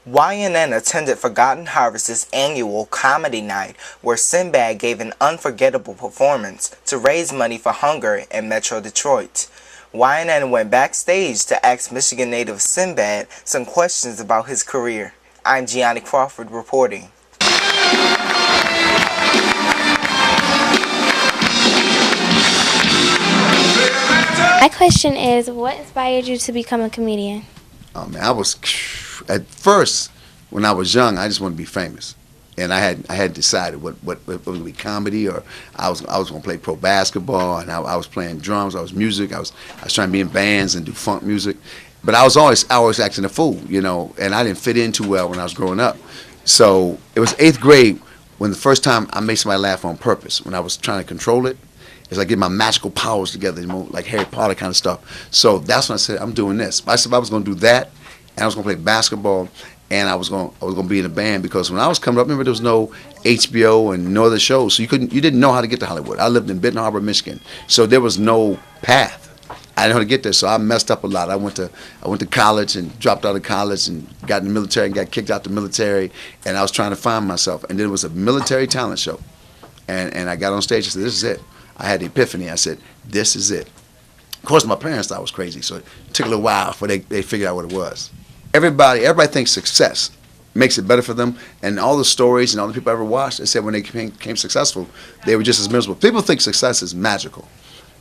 YNN attended Forgotten Harvest's annual comedy night, where Sinbad gave an unforgettable performance to raise money for hunger in Metro Detroit. YNN went backstage to ask Michigan native Sinbad some questions about his career. I'm Gianni Crawford reporting. My question is, what inspired you to become a comedian? Oh man, at first when I was young, I just wanted to be famous, and I had decided what was going to be comedy, or I was going to play pro basketball, and I was playing drums, I was music, I was trying to be in bands and do funk music, but I was always acting a fool, and I didn't fit in too well when I was growing up. So it was 8th grade when the first time I made somebody laugh on purpose, when I was trying to control it. It's like getting my magical powers together, like Harry Potter kind of stuff. So that's when I said, I'm doing this. I said I was going to do that, and I was going to play basketball, and I was going to be in a band, because when I was coming up, remember there was no HBO and no other shows, so you didn't know how to get to Hollywood. I lived in Benton Harbor, Michigan, so there was no path. I didn't know how to get there, so I messed up a lot. I went to college and dropped out of college and got in the military and got kicked out the military, and I was trying to find myself. And then it was a military talent show, and I got on stage and said, this is it. I had the epiphany. I said, this is it. Of course, my parents thought I was crazy, so it took a little while before they figured out what it was. Everybody thinks success makes it better for them, and all the stories and all the people I ever watched, they said when they became successful, they were just as miserable. People think success is magical,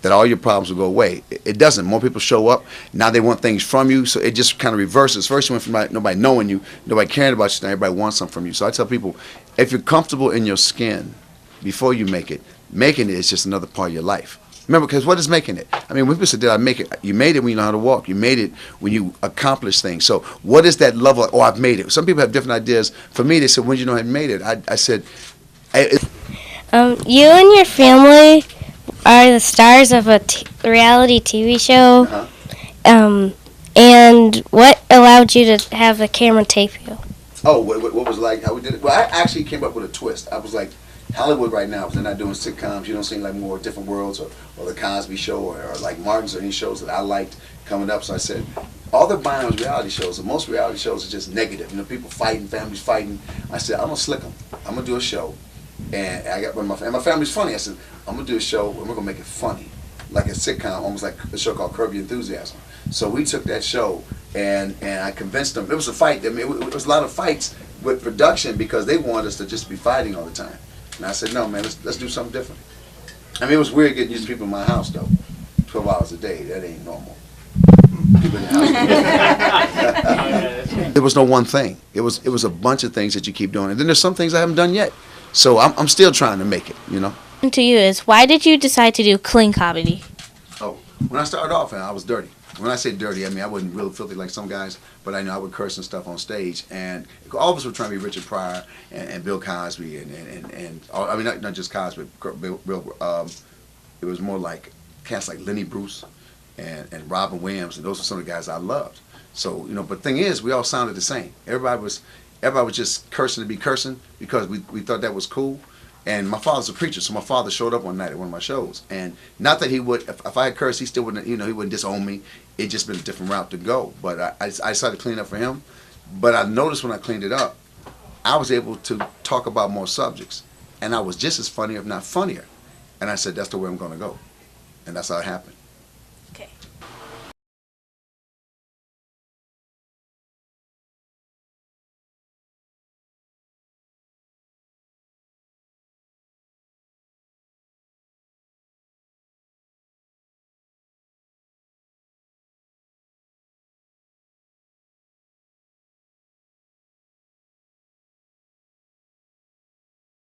that all your problems will go away. It doesn't. More people show up. Now they want things from you, so it just kind of reverses. First you went from nobody knowing you, nobody caring about you, now everybody wants something from you. So I tell people, if you're comfortable in your skin before you make it, making it is just another part of your life. Remember, because what is making it? I mean, when people say, did I make it? You made it when you know how to walk. You made it when you accomplish things. So what is that level of, I've made it? Some people have different ideas. For me, they said, when did you know I made it? I said... You and your family are the stars of a reality TV show. And what allowed you to have the camera tape you? Oh, what was like, how we did it? Well, I actually came up with a twist. I was like, Hollywood right now, they're not doing sitcoms. You don't see like more Different Worlds or the Cosby Show or like Martin's or any shows that I liked coming up. So I said, all they're buying was reality shows. And most reality shows are just negative. People fighting, families fighting. I said, I'm gonna slick them. I'm gonna do a show, and my family's funny. I said, I'm gonna do a show and we're gonna make it funny, like a sitcom, almost like a show called Curb Your Enthusiasm. So we took that show and I convinced them. It was a fight. I mean, it was a lot of fights with production because they wanted us to just be fighting all the time. And I said, no, man, let's do something different. I mean, it was weird getting used to people in my house, though. 12 hours a day, that ain't normal. People in the house. There was no one thing. It was a bunch of things that you keep doing. And then there's some things I haven't done yet. So I'm still trying to make it, To you is, why did you decide to do clean comedy? Oh, when I started off, I was dirty. When I say dirty, I mean I wasn't real filthy like some guys, but I know I would curse and stuff on stage, and all of us were trying to be Richard Pryor and Bill Cosby, and I mean not just Cosby, Bill, it was more like cats like Lenny Bruce and Robin Williams, and those were some of the guys I loved. So but the thing is, we all sounded the same. Everybody was just cursing to be cursing because we thought that was cool. And my father's a preacher, so my father showed up one night at one of my shows. And not that he would, if I had cursed, he still wouldn't, he wouldn't disown me. It just been a different route to go. But I decided to clean up for him. But I noticed when I cleaned it up, I was able to talk about more subjects. And I was just as funny, if not funnier. And I said, that's the way I'm going to go. And that's how it happened.